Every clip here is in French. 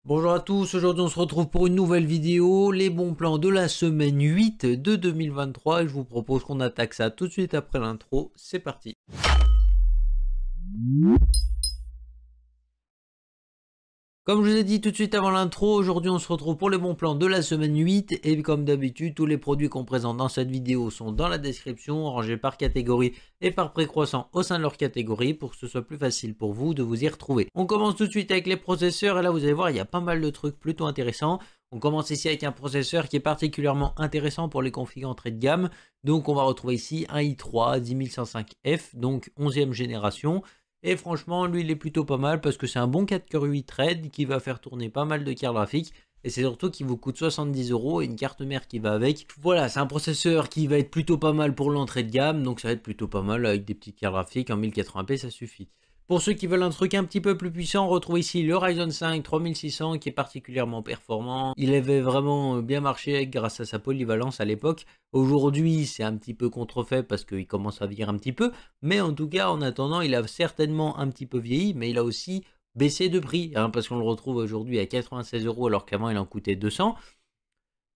Bonjour à tous, aujourd'hui on se retrouve pour une nouvelle vidéo, les bons plans de la semaine 8 de 2023 et je vous propose qu'on attaque ça tout de suite après l'intro, c'est parti. Comme je vous ai dit tout de suite avant l'intro, aujourd'hui on se retrouve pour les bons plans de la semaine 8 et comme d'habitude tous les produits qu'on présente dans cette vidéo sont dans la description, rangés par catégorie et par pré-croissant au sein de leur catégorie pour que ce soit plus facile pour vous de vous y retrouver. On commence tout de suite avec les processeurs et là vous allez voir il y a pas mal de trucs plutôt intéressants. On commence ici avec un processeur qui est particulièrement intéressant pour les configs entrée de gamme. Donc on va retrouver ici un i3 10105F, donc 11e génération. Et franchement, lui, il est plutôt pas mal parce que c'est un bon 4 coeurs 8 threads qui va faire tourner pas mal de cartes graphiques. Et c'est surtout qu'il vous coûte 70 € et une carte mère qui va avec. Voilà, c'est un processeur qui va être plutôt pas mal pour l'entrée de gamme. Donc ça va être plutôt pas mal avec des petites cartes graphiques. En 1080p, ça suffit. Pour ceux qui veulent un truc un petit peu plus puissant, on retrouve ici le Ryzen 5 3600 qui est particulièrement performant. Il avait vraiment bien marché grâce à sa polyvalence à l'époque. Aujourd'hui, c'est un petit peu contrefait parce qu'il commence à vieillir un petit peu. Mais en tout cas, en attendant, il a certainement un petit peu vieilli, mais il a aussi baissé de prix. Parce qu'on le retrouve aujourd'hui à 96 € alors qu'avant, il en coûtait 200.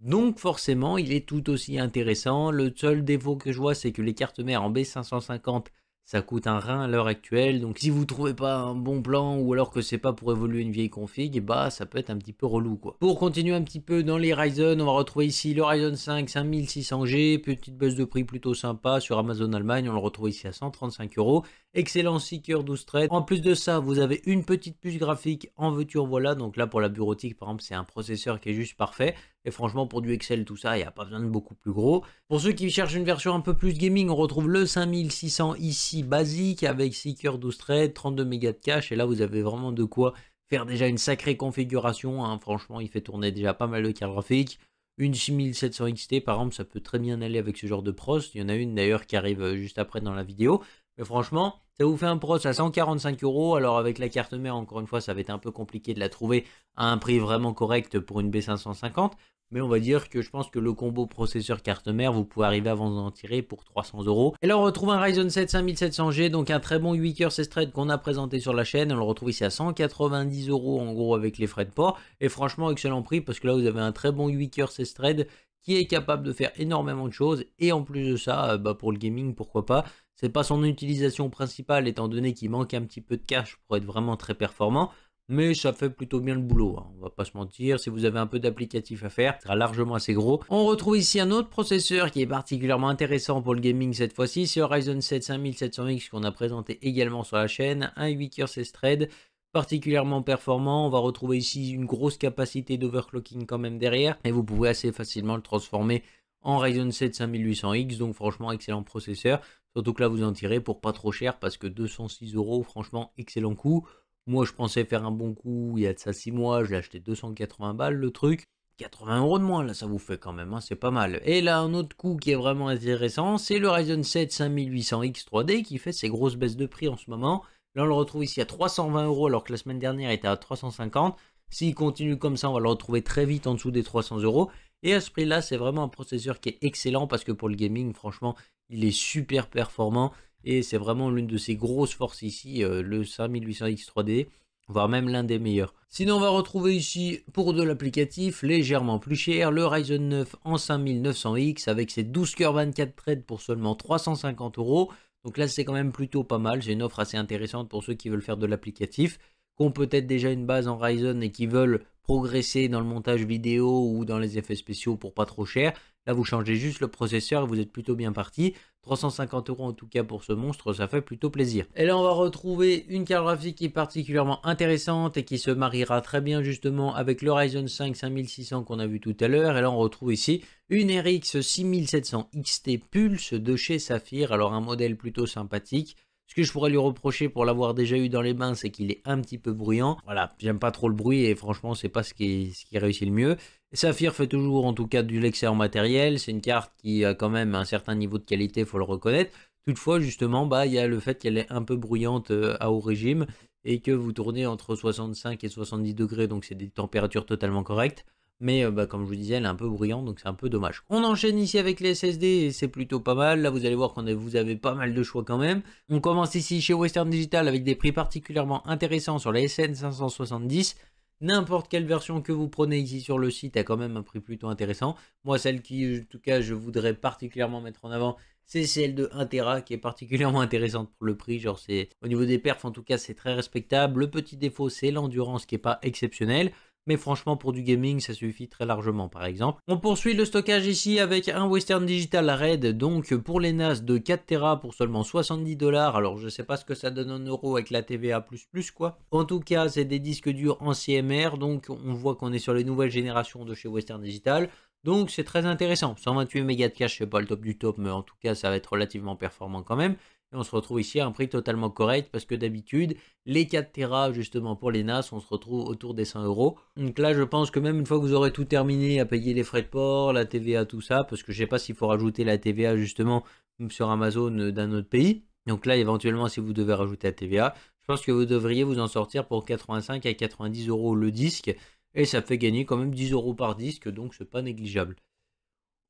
Donc forcément, il est tout aussi intéressant. Le seul défaut que je vois, c'est que les cartes mères en B550, ça coûte un rein à l'heure actuelle, donc si vous trouvez pas un bon plan ou alors que c'est pas pour évoluer une vieille config, bah ça peut être un petit peu relou quoi. Pour continuer un petit peu dans les Ryzen, on va retrouver ici le Ryzen 5 5600G, petite baisse de prix plutôt sympa sur Amazon Allemagne, on le retrouve ici à 135 €. Excellent 6 coeurs 12 threads. En plus de ça, vous avez une petite puce graphique en veux-tu en voilà, donc là pour la bureautique par exemple, c'est un processeur qui est juste parfait. Et franchement, pour du Excel, tout ça, il n'y a pas besoin de beaucoup plus gros. Pour ceux qui cherchent une version un peu plus gaming, on retrouve le 5600 ici basique avec 6 coeurs 12 threads, 32 Mb de cache. Et là, vous avez vraiment de quoi faire déjà une sacrée configuration. Franchement, il fait tourner déjà pas mal de cartes graphiques. Une 6700 XT, par exemple, ça peut très bien aller avec ce genre de pros. Il y en a une d'ailleurs qui arrive juste après dans la vidéo. Mais franchement, ça vous fait un pros à 145 €. Alors avec la carte mère, encore une fois, ça va être un peu compliqué de la trouver à un prix vraiment correct pour une B550. Mais on va dire que je pense que le combo processeur carte mère, vous pouvez arriver à vous en tirer pour 300 €. Et là, on retrouve un Ryzen 7 5700G, donc un très bon 8 coeurs 16 threads qu'on a présenté sur la chaîne. On le retrouve ici à 190 € en gros avec les frais de port. Et franchement, excellent prix parce que là, vous avez un très bon 8 coeurs 16 threads qui est capable de faire énormément de choses. Et en plus de ça, pour le gaming, pourquoi pas. C'est pas son utilisation principale étant donné qu'il manque un petit peu de cache pour être vraiment très performant. Mais ça fait plutôt bien le boulot, on va pas se mentir. Si vous avez un peu d'applicatif à faire, ça sera largement assez gros. On retrouve ici un autre processeur qui est particulièrement intéressant pour le gaming cette fois-ci. C'est le Ryzen 7 5700X qu'on a présenté également sur la chaîne. Un 8 coeurs 16 threads, particulièrement performant. On va retrouver ici une grosse capacité d'overclocking quand même derrière. Et vous pouvez assez facilement le transformer en Ryzen 7 5800X. Donc franchement, excellent processeur. Surtout que là, vous en tirez pour pas trop cher parce que 206 €, franchement, excellent coup. Moi, je pensais faire un bon coup il y a de ça 6 mois. Je l'ai acheté 280 balles le truc. 80 € de moins, là, ça vous fait quand même, c'est pas mal. Et là, un autre coup qui est vraiment intéressant, c'est le Ryzen 7 5800X 3D qui fait ses grosses baisses de prix en ce moment. Là, on le retrouve ici à 320 € alors que la semaine dernière il était à 350. S'il continue comme ça, on va le retrouver très vite en dessous des 300 €. Et à ce prix-là, c'est vraiment un processeur qui est excellent parce que pour le gaming, franchement, il est super performant. Et c'est vraiment l'une de ses grosses forces ici, le 5800X 3D, voire même l'un des meilleurs. Sinon, on va retrouver ici, pour de l'applicatif, légèrement plus cher, le Ryzen 9 en 5900X avec ses 12 coeurs 24 threads pour seulement 350 €. Donc là, c'est quand même plutôt pas mal. C'est une offre assez intéressante pour ceux qui veulent faire de l'applicatif, qui ont peut-être déjà une base en Ryzen et qui veulent progresser dans le montage vidéo ou dans les effets spéciaux pour pas trop cher. Là, vous changez juste le processeur et vous êtes plutôt bien parti. 350 € en tout cas pour ce monstre, ça fait plutôt plaisir. Et là, on va retrouver une carte graphique qui est particulièrement intéressante et qui se mariera très bien justement avec le Ryzen 5 5600 qu'on a vu tout à l'heure. Et là, on retrouve ici une RX 6700 XT Pulse de chez Saphir. Alors, un modèle plutôt sympathique. Ce que je pourrais lui reprocher pour l'avoir déjà eu dans les mains, c'est qu'il est un petit peu bruyant. Voilà, j'aime pas trop le bruit et franchement, c'est pas ce qui réussit le mieux. Saphir fait toujours en tout cas du l'excellent matériel. C'est une carte qui a quand même un certain niveau de qualité, faut le reconnaître. Toutefois, justement, il y a le fait qu'elle est un peu bruyante à haut régime et que vous tournez entre 65 et 70 degrés, donc c'est des températures totalement correctes. Mais comme je vous disais, elle est un peu bruyante, donc c'est un peu dommage. On enchaîne ici avec les SSD et c'est plutôt pas mal. Là, vous allez voir que vous avez pas mal de choix quand même. On commence ici chez Western Digital avec des prix particulièrement intéressants sur la SN570. N'importe quelle version que vous prenez ici sur le site a quand même un prix plutôt intéressant. Moi, celle qui, en tout cas, je voudrais particulièrement mettre en avant, c'est celle de 1 Tera qui est particulièrement intéressante pour le prix. Genre, c'est au niveau des perfs, en tout cas, c'est très respectable. Le petit défaut, c'est l'endurance qui n'est pas exceptionnelle. Mais franchement, pour du gaming, ça suffit très largement, par exemple. On poursuit le stockage ici avec un Western Digital Red, donc pour les NAS de 4 Tera pour seulement 70 $. Alors, je sais pas ce que ça donne en euros avec la TVA++, quoi. En tout cas, c'est des disques durs en CMR, donc on voit qu'on est sur les nouvelles générations de chez Western Digital. Donc, c'est très intéressant. 128 mégas de cache, c'est pas le top du top, mais en tout cas, ça va être relativement performant quand même. Et on se retrouve ici à un prix totalement correct parce que d'habitude, les 4 Tera justement pour les NAS, on se retrouve autour des 100 €. Donc là, je pense que même une fois que vous aurez tout terminé à payer les frais de port, la TVA, tout ça, parce que je sais pas s'il faut rajouter la TVA justement sur Amazon d'un autre pays. Donc là, éventuellement, si vous devez rajouter la TVA, je pense que vous devriez vous en sortir pour 85 à 90 € le disque. Et ça fait gagner quand même 10 € par disque, donc c'est pas négligeable.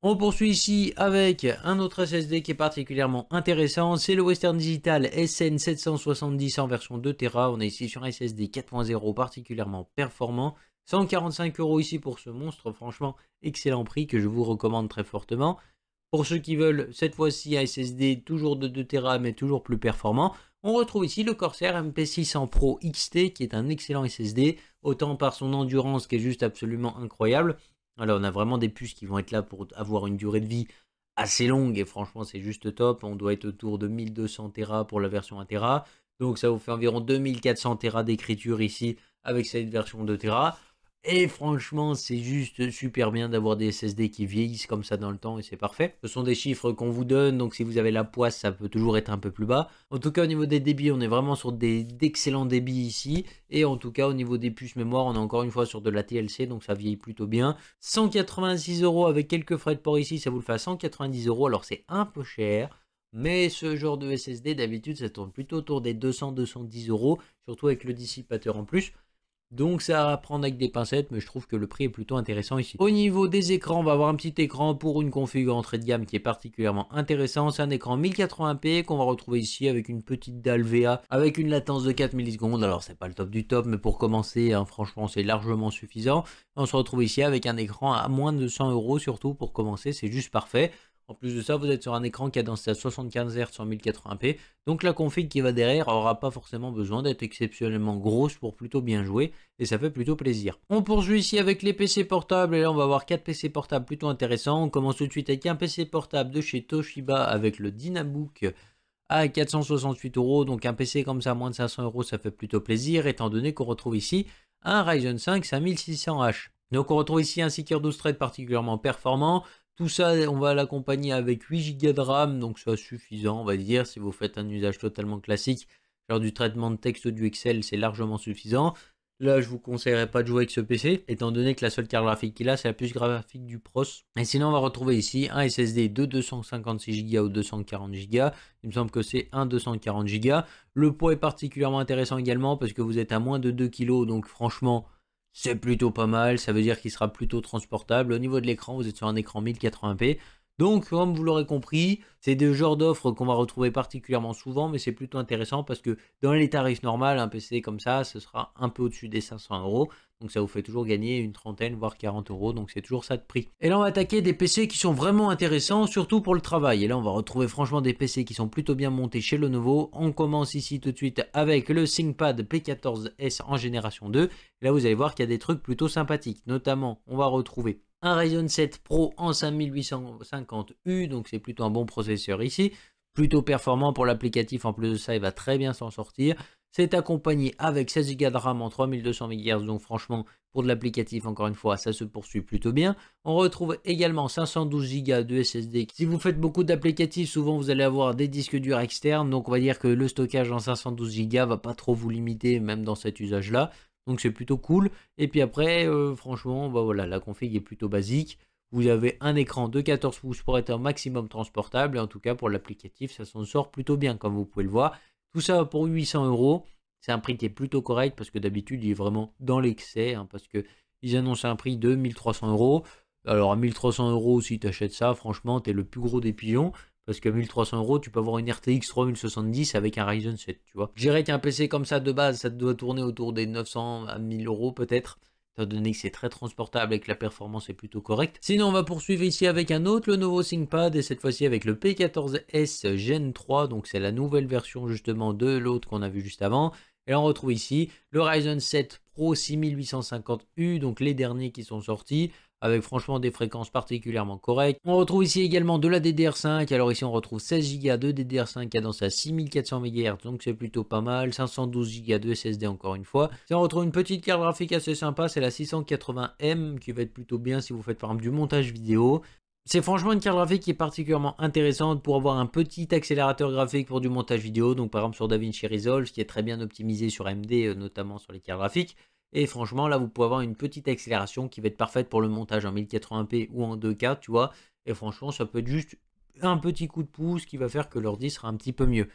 On poursuit ici avec un autre SSD qui est particulièrement intéressant, c'est le Western Digital SN770 en version 2 Tera. On est ici sur un SSD 4.0 particulièrement performant. 145 € ici pour ce monstre, franchement excellent prix que je vous recommande très fortement. Pour ceux qui veulent cette fois-ci un SSD toujours de 2 Tera mais toujours plus performant, on retrouve ici le Corsair MP600 Pro XT qui est un excellent SSD, autant par son endurance qui est juste absolument incroyable. Alors on a vraiment des puces qui vont être là pour avoir une durée de vie assez longue et franchement c'est juste top. On doit être autour de 1200 Tera pour la version 1 Tera. Donc ça vous fait environ 2400 Tera d'écriture ici avec cette version 2 Tera. Et franchement, c'est juste super bien d'avoir des SSD qui vieillissent comme ça dans le temps et c'est parfait. Ce sont des chiffres qu'on vous donne, donc si vous avez la poisse, ça peut toujours être un peu plus bas. En tout cas, au niveau des débits, on est vraiment sur d'excellents débits ici. Et en tout cas, au niveau des puces mémoire, on est encore une fois sur de la TLC, donc ça vieillit plutôt bien. 186 € avec quelques frais de port ici, ça vous le fait à 190 €. Alors c'est un peu cher. Mais ce genre de SSD, d'habitude, ça tourne plutôt autour des 200-210 €, surtout avec le dissipateur en plus. Donc ça à prendre avec des pincettes, mais je trouve que le prix est plutôt intéressant ici. Au niveau des écrans, on va avoir un petit écran pour une config entrée de gamme qui est particulièrement intéressant. C'est un écran 1080p qu'on va retrouver ici avec une petite dalle VA avec une latence de 4 millisecondes. Alors c'est pas le top du top, mais pour commencer, hein, franchement c'est largement suffisant. On se retrouve ici avec un écran à moins de 100 € surtout pour commencer, c'est juste parfait. En plus de ça, vous êtes sur un écran cadencé à 75 Hz en 1080p. Donc la config qui va derrière n'aura pas forcément besoin d'être exceptionnellement grosse pour plutôt bien jouer. Et ça fait plutôt plaisir. On poursuit ici avec les PC portables. Et là, on va avoir 4 PC portables plutôt intéressants. On commence tout de suite avec un PC portable de chez Toshiba avec le Dynabook à 468 €. Donc un PC comme ça à moins de 500 €, ça fait plutôt plaisir. Étant donné qu'on retrouve ici un Ryzen 5 5600H. Donc on retrouve ici un Seeker 12 threads particulièrement performant. Tout ça, on va l'accompagner avec 8 Go de RAM, donc c'est suffisant, on va dire, si vous faites un usage totalement classique, genre du traitement de texte ou du Excel, c'est largement suffisant. Là, je vous conseillerais pas de jouer avec ce PC, étant donné que la seule carte graphique qu'il a, c'est la puce graphique du Pros. Et sinon, on va retrouver ici un SSD de 256 Go ou 240 Go. Il me semble que c'est un 240 Go. Le poids est particulièrement intéressant également, parce que vous êtes à moins de 2 kg, donc franchement... c'est plutôt pas mal, ça veut dire qu'il sera plutôt transportable. Au niveau de l'écran, vous êtes sur un écran 1080p. Donc, comme vous l'aurez compris, c'est des genres d'offres qu'on va retrouver particulièrement souvent, mais c'est plutôt intéressant parce que dans les tarifs normaux, un PC comme ça, ce sera un peu au-dessus des 500 €. Donc ça vous fait toujours gagner une trentaine, voire 40 €. Donc c'est toujours ça de prix. Et là, on va attaquer des PC qui sont vraiment intéressants, surtout pour le travail. Et là, on va retrouver franchement des PC qui sont plutôt bien montés chez Lenovo. On commence ici tout de suite avec le ThinkPad P14S en génération 2. Et là, vous allez voir qu'il y a des trucs plutôt sympathiques. Notamment, on va retrouver un Ryzen 7 Pro en 5850U, donc c'est plutôt un bon processeur ici, plutôt performant pour l'applicatif, en plus de ça il va très bien s'en sortir. C'est accompagné avec 16 Go de RAM en 3200 MHz, donc franchement pour de l'applicatif encore une fois ça se poursuit plutôt bien. On retrouve également 512 Go de SSD. Si vous faites beaucoup d'applicatifs, souvent vous allez avoir des disques durs externes, donc on va dire que le stockage en 512 Go va pas trop vous limiter même dans cet usage là. Donc c'est plutôt cool. Et puis après, franchement, bah voilà, la config est plutôt basique. Vous avez un écran de 14 pouces pour être un maximum transportable. Et en tout cas, pour l'applicatif, ça s'en sort plutôt bien, comme vous pouvez le voir. Tout ça pour 800 €. C'est un prix qui est plutôt correct parce que d'habitude, il est vraiment dans l'excès. Hein, parce qu'ils annoncent un prix de 1300 €. Alors à 1300 € si tu achètes ça, franchement, tu es le plus gros des pigeons. Parce que 1300 €, tu peux avoir une RTX 3070 avec un Ryzen 7, tu vois. Je dirais qu'un PC comme ça de base, ça doit tourner autour des 900 à 1000 € peut-être, étant donné que c'est très transportable et que la performance est plutôt correcte. Sinon, on va poursuivre ici avec un autre Lenovo ThinkPad, et cette fois-ci avec le P14S Gen 3, donc c'est la nouvelle version justement de l'autre qu'on a vu juste avant. Et on retrouve ici le Ryzen 7 Pro 6850U, donc les derniers qui sont sortis, avec franchement des fréquences particulièrement correctes. On retrouve ici également de la DDR5, alors ici on retrouve 16 Go de DDR5 cadence à 6400 MHz, donc c'est plutôt pas mal, 512 Go de SSD encore une fois. Si on retrouve une petite carte graphique assez sympa, c'est la 680M, qui va être plutôt bien si vous faites par exemple du montage vidéo. C'est franchement une carte graphique qui est particulièrement intéressante pour avoir un petit accélérateur graphique pour du montage vidéo, donc par exemple sur DaVinci Resolve, qui est très bien optimisé sur AMD, notamment sur les cartes graphiques. Et franchement, là, vous pouvez avoir une petite accélération qui va être parfaite pour le montage en 1080p ou en 2K, tu vois. Et franchement, ça peut être juste un petit coup de pouce qui va faire que l'ordi sera un petit peu mieux.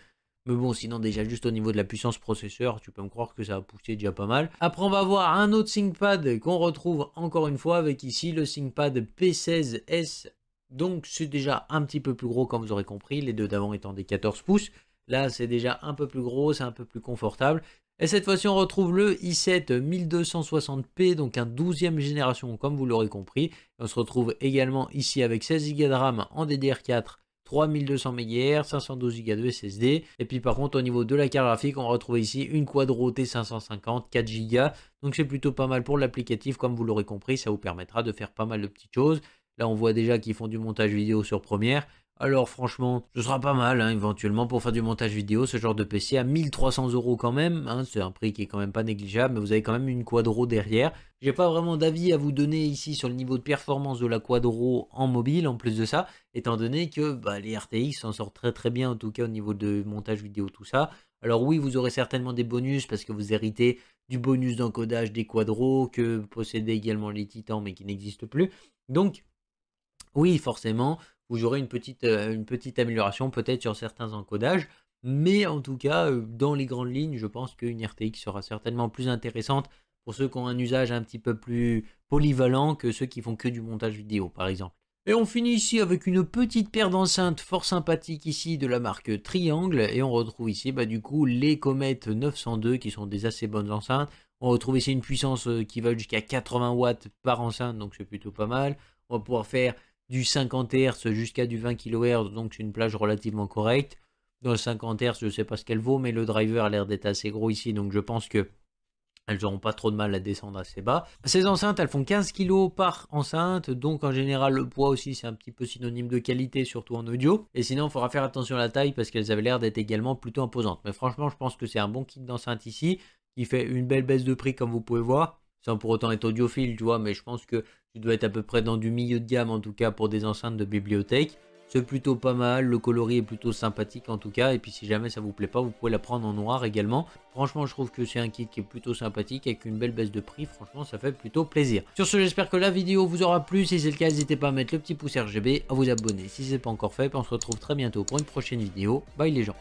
Mais bon, sinon, déjà, juste au niveau de la puissance processeur, tu peux me croire que ça va pousser déjà pas mal. Après, on va voir un autre ThinkPad qu'on retrouve encore une fois avec ici le ThinkPad P16S. Donc, c'est déjà un petit peu plus gros, comme vous aurez compris, les deux d'avant étant des 14 pouces. Là, c'est déjà un peu plus gros, c'est un peu plus confortable. Et cette fois-ci, on retrouve le i7 1260p, donc un 12e génération, comme vous l'aurez compris. Et on se retrouve également ici avec 16 Go de RAM en DDR4, 3200 MHz, 512 Go de SSD. Et puis par contre, au niveau de la carte graphique, on retrouve ici une Quadro T550, 4 Go. Donc c'est plutôt pas mal pour l'applicatif, comme vous l'aurez compris, ça vous permettra de faire pas mal de petites choses. Là, on voit déjà qu'ils font du montage vidéo sur Premiere. Alors franchement, ce sera pas mal hein, éventuellement pour faire du montage vidéo, ce genre de PC à 1300 € quand même, hein, c'est un prix qui est quand même pas négligeable, mais vous avez quand même une Quadro derrière. J'ai pas vraiment d'avis à vous donner ici sur le niveau de performance de la Quadro en mobile, en plus de ça, étant donné que les RTX s'en sortent très très bien, en tout cas au niveau de montage vidéo, tout ça. Alors oui, vous aurez certainement des bonus parce que vous héritez du bonus d'encodage des Quadros que possédait également les Titans mais qui n'existent plus. Donc oui, forcément, vous aurez une petite amélioration peut-être sur certains encodages, mais en tout cas, dans les grandes lignes, je pense qu'une RTX sera certainement plus intéressante pour ceux qui ont un usage un petit peu plus polyvalent que ceux qui font que du montage vidéo, par exemple. Et on finit ici avec une petite paire d'enceintes fort sympathique ici de la marque Triangle, et on retrouve ici du coup les Comet 902 qui sont des assez bonnes enceintes. On retrouve ici une puissance qui va jusqu'à 80 watts par enceinte, donc c'est plutôt pas mal. On va pouvoir faire du 50 Hz jusqu'à du 20 kHz, donc c'est une plage relativement correcte. Dans le 50 Hz, je ne sais pas ce qu'elle vaut, mais le driver a l'air d'être assez gros ici, donc je pense que elles n'auront pas trop de mal à descendre assez bas. Ces enceintes, elles font 15 kg par enceinte, donc en général le poids aussi c'est un petit peu synonyme de qualité, surtout en audio. Et sinon, il faudra faire attention à la taille parce qu'elles avaient l'air d'être également plutôt imposantes. Mais franchement, je pense que c'est un bon kit d'enceinte ici, qui fait une belle baisse de prix comme vous pouvez voir. Sans pour autant être audiophile, tu vois, mais je pense que tu dois être à peu près dans du milieu de gamme en tout cas pour des enceintes de bibliothèque. C'est plutôt pas mal, le coloris est plutôt sympathique en tout cas, et puis si jamais ça vous plaît pas, vous pouvez la prendre en noir également. Franchement, je trouve que c'est un kit qui est plutôt sympathique avec une belle baisse de prix, franchement ça fait plutôt plaisir. Sur ce, j'espère que la vidéo vous aura plu, si c'est le cas, n'hésitez pas à mettre le petit pouce RGB, à vous abonner si ce n'est pas encore fait, puis on se retrouve très bientôt pour une prochaine vidéo. Bye les gens.